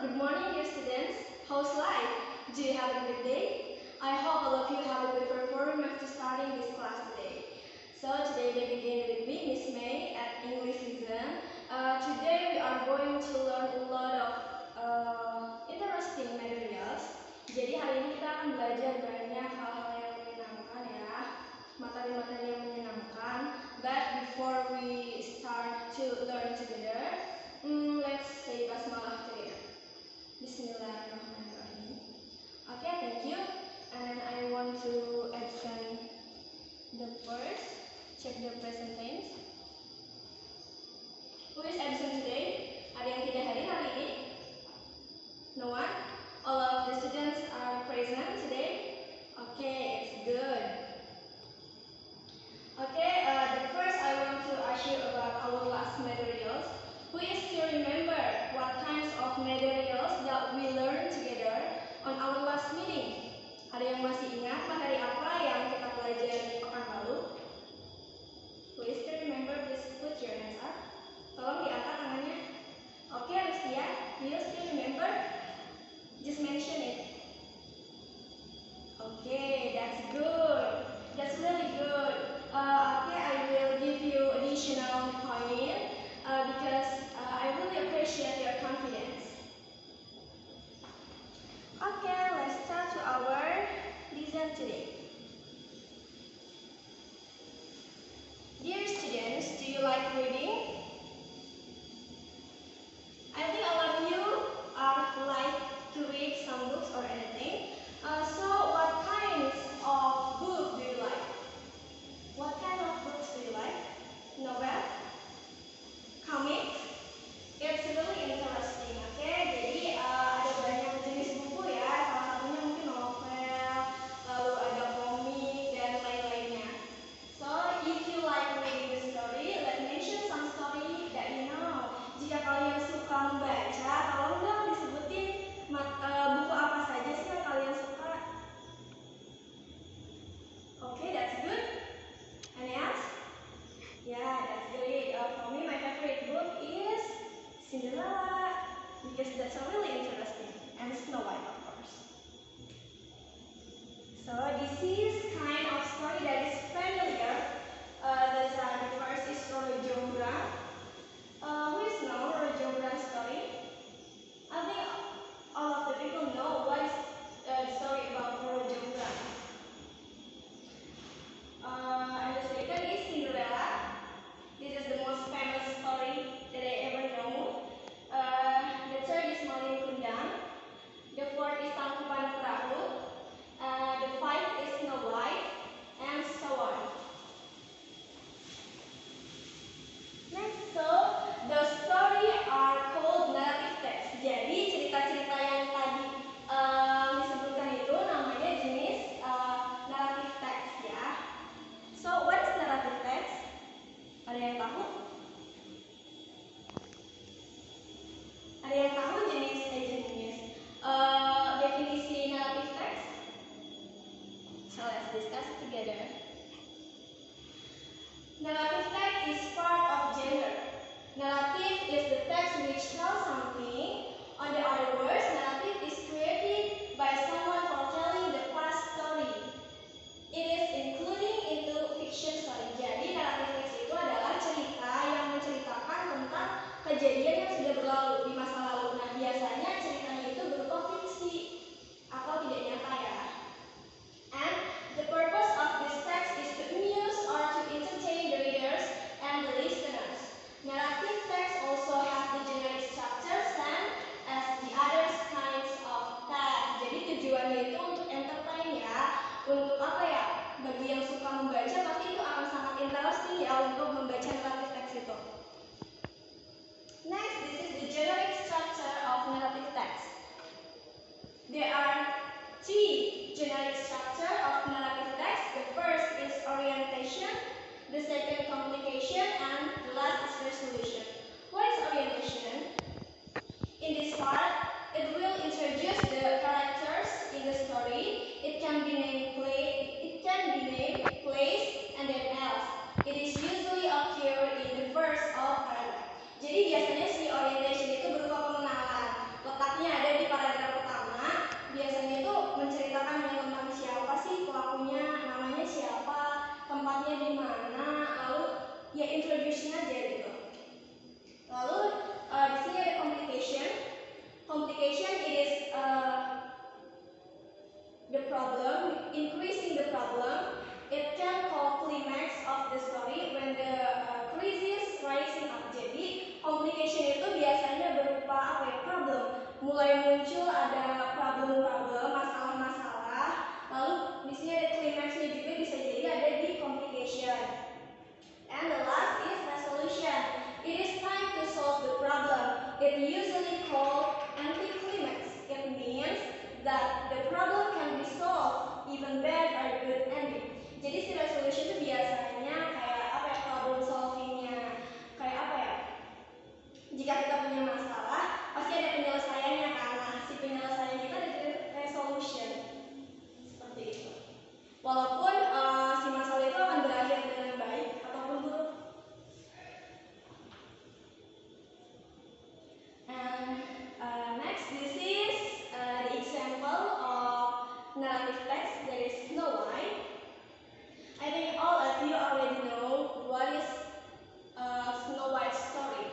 Good morning, dear students. How's life? Do you have a good day? I hope all of you have a good performance to starting this class today. So today we begin with me, Miss May, at English lesson. Today we are going to learn a lot of interesting materials. Jadi hari ini kita akan belajar banyak hal-hal yang menyenangkan ya, materi-materi yang menyenangkan. But before we start to learn together, let's say basmalah together. Bismillahirrahmanirrahim. Okay, thank you. And I want to absent the first. Check the present tense. Who is absent today? Ada yang tidak hadir hari ini? No one? All of the students are present today? Okay, it's good. Okay, the first I want to ask you about our last materials. Who is still remember what kinds of materials that we learned together on our last meeting? Ada yang masih ingat materi apa yang kita pelajari pekan lalu? Who is still remember? Please put your hands up. Tolong diangkat tangannya. Okay, Rustia, do you still remember? Just mention it. Okay, that's good. That's really good. Okay, I will give you additional point because I really appreciate your confidence. Okay, let's start to our lesson today. Dear students, do you like reading? I think all of you are like to read some books or anything. So what kinds of books do you like? What kind of books do you like? Novel? Comics? It's really interesting, okay? Jadi ada banyak jenis buku ya. Salah satunya mungkin novel, lalu ada komik dan lain-lainnya. So if you like reading the story, let's mention some story that you know. Jika kalian suka membaca, tolong dong disebutin buku apa saja sih yang kalian suka. Okay, that's good. Any else? Yeah, that's great. For me, my favorite book is Cinderella because that's really interesting, and Snow White, of course. So this is kind of story that is familiar. The first is Roro Jonggrang. Who is know Roro Jonggrang story? I think all of the people know what is the story about Roro Jonggrang. And the second is Cinderella. This is the most famous story that I ever know. The third is Malin Kundang. The fourth is Tangkuban Perahu. The fifth is Snow White, and so on. Next, so the story are called narrative text. Jadi cerita-cerita yang tadi disebutkan itu namanya jenis narrative text ya. So what is narrative text? Ada yang tahu? Ada yang tahu jenis definisi narrative text? So let's discuss it together. Narrative text is part of genre. Narrative is the text which tells something. On the other words, narrative is created by someone foretelling the past story. It is including into fiction story. Jadi narrative text itu adalah cerita yang menceritakan tentang kejadian yang sudah berlalu di masa lalu. Nah, biasanya ceritanya itu berupa fiksi atau tidak nyata ya. And the purpose of this text is to amuse or to entertain the readers and the listeners. Narrative text also have the generic structure same as the other kinds of text. Jadi tujuannya itu untuk entertain ya, untuk apa ya? Bagi yang suka membaca pasti itu akan sangat interesting ya untuk membaca narrative text itu. Next, this is the generic structure of narrative text. There are three generic structure of narrative text. The first is orientation, the second complication, and the last is resolution. What is orientation? In this part, it will introduce the characters in the story. It can be named place, and then else. It is usually occur in the verse of paragraph. Jadi biasanya si orientation itu berupa pengenalan. Letaknya it usually called anticlimax. It means that the problem can be solved, even bad or good ending. Jadi si resolution itu biasanya kayak apa ya, problem solvingnya, kayak apa ya? Jika kita punya masalah, pasti ada penyelesaiannya kan? Nah, si penyelesaian kita ada resolution seperti itu. Walaupun si masalah itu akan berakhir dengan baik ataupun buruk. And next, this is the example of narrative text. There is Snow White. I think all of you already know what is Snow White's story.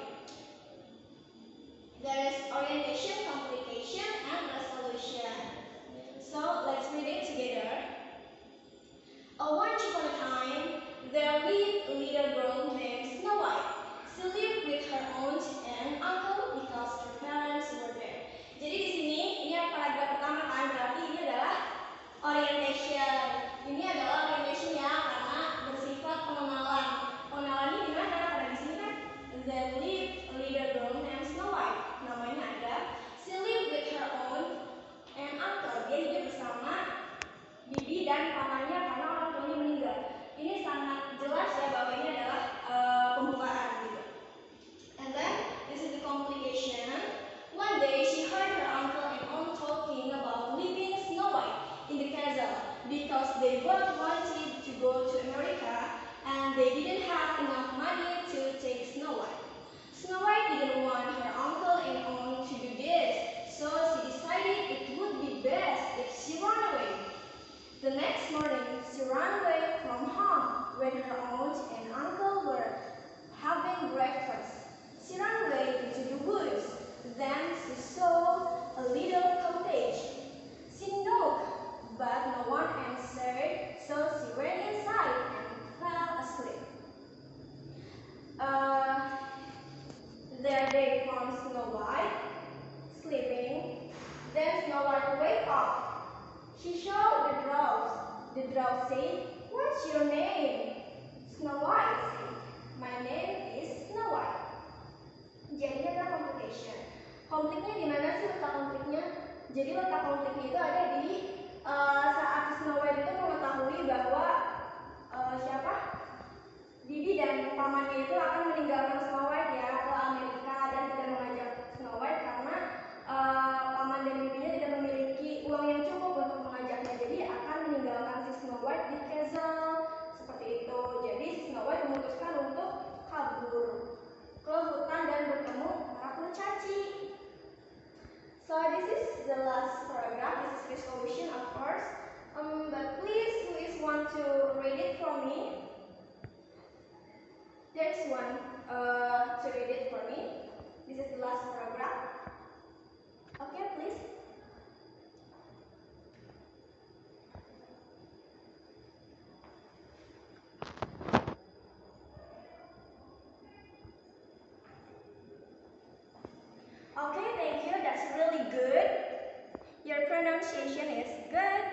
There is orientation, complication, and resolution. So let's read it together. Once upon a time, there lived a little girl named Snow White. She lived with her aunt and uncle because her parents were there. Jadi di sini ini paragraf pertama kan, berarti ini adalah orientation. Ini adalah orientation ya, karena bersifat pengenalan. Pengenalannya di mana? Karena di sini kan there lived a little girl named Snow White. Namanya ada. She lived with her aunt and uncle. Dia hidup bersama bibi dan pamannya karena orang tuanya meninggal. Ini sangat jelas ya bahwa ini adalah pembukaan gitu. And then this is the complication. One day she heard her uncle and aunt talking about leaving Snow White in the castle because they both wanted to go to America and they didn't have enough money to take Snow White. Snow White didn't want her uncle and aunt to do this, so she decided it would be best if she ran away. The next morning, she ran away from home when her aunt and uncle were having breakfast. She ran away into the woods. Then she saw a little cottage. She knocked, but no one answered, so she went inside and fell asleep. There they found Snow White sleeping. Then Snow White woke up. She saw the dwarf. The dwarf said, "What's your name?" Snow White said, "My name is Snow White." Jadi ada complication. Konfliknya di mana sih letak konfliknya? Jadi letak konfliknya itu ada di saat Snow White itu mengetahui bahwa siapa? Bibi dan pamannya itu akan meninggalkan Snow White ya ke Amerika dan tidak mengajak Snow White karena paman dan bibinya tidak memiliki uang yang cukup untuk mengajaknya. Jadi akan meninggalkan si Snow White di castle seperti itu. Jadi Snow White memutuskan untuk kabur ke hutan dan bertemu para kurcaci. So this is the last paragraph. This is resolution, of course. But please, who is want to read it for me? There's one to read it for me. This is the last paragraph. Okay, please. Okay, thank you. That's really good. Your pronunciation is good.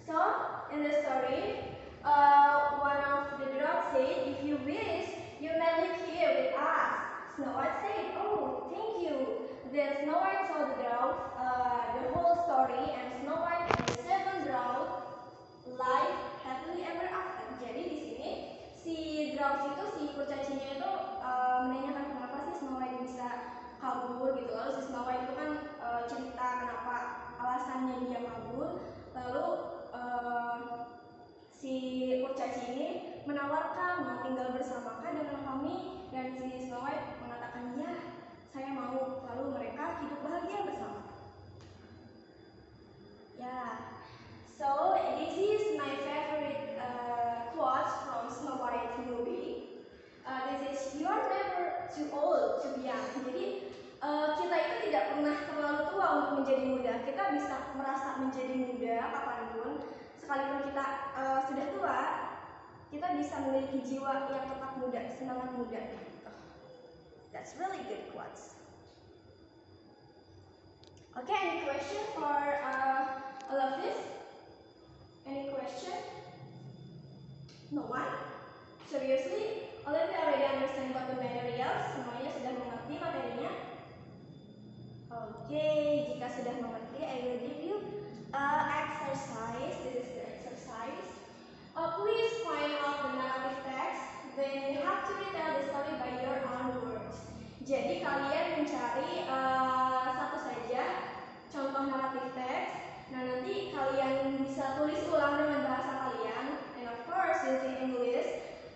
So, in the story, one of the dwarfs said, "If you wish, you may live here with us." Snow White said, "Oh, thank you." Then Snow White told the dwarf the whole story, and Snow White and the seven dwarfs live happily ever after. Jadi di sini si dwarfs itu, si kurcacinya itu menanyakan kenapa sih Snow White bisa kabur gitu. Lalu si Snow White itu kan cerita kenapa alasannya dia kabur. Lalu si kurcaci ini menawarkan mau tinggal bersamakah dengan kami, dan si Snow White mengatakan ya, saya mau. Lalu mereka hidup bahagia bersama. Yeah. So this is my favorite quote from Snow White movie. This is, "You are never too old to be young." Jadi kita itu tidak pernah terlalu tua untuk menjadi muda. Kita bisa merasa menjadi muda kapanpun. Sekalipun kita sudah tua, kita bisa memiliki jiwa yang tetap muda, semangat muda. That's really good quotes. Okay, any question for all of this? Any question? No one? Seriously? All of you already understand about the materials? Semuanya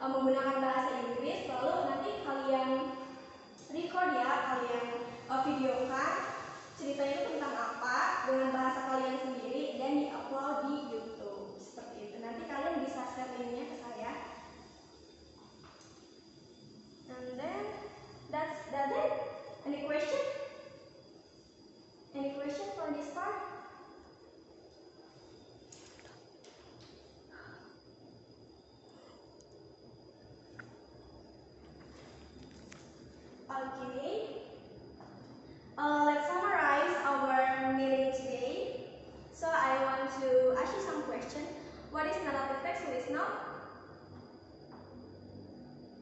menggunakan bahasa Inggris, lalu nanti kalian record ya, kalian videokan ceritanya itu tentang apa dengan bahasa kalian sendiri dan di-upload di YouTube seperti itu. Nanti kalian bisa share linknya ke saya. And then that's it. Any question? Any question for this part? Okay. Let's summarize our meeting today. So I want to ask you some questions. What is narrative text list now?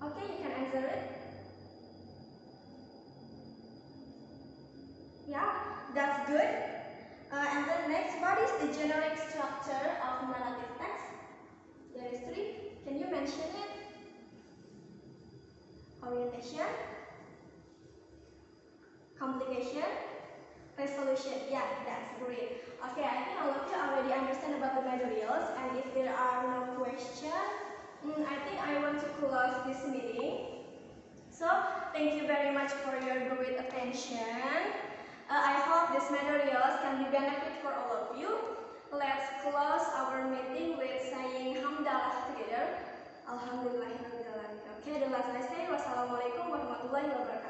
Okay, you can answer it. Yeah, that's good. And then next, what is the generic structure of narrative text? There is 3. Can you mention it? Orientation, complication, resolution. Yeah, that's great. Okay, I think all of you already understand about the materials, and if there are no questions, I think I want to close this meeting. So, thank you very much for your great attention. I hope these materials can be benefit for all of you. Let's close our meeting with saying hamdalah together. Alhamdulillahirrahmanirrahim. Okay, the last I say, wassalamualaikum warahmatullahi wabarakatuh.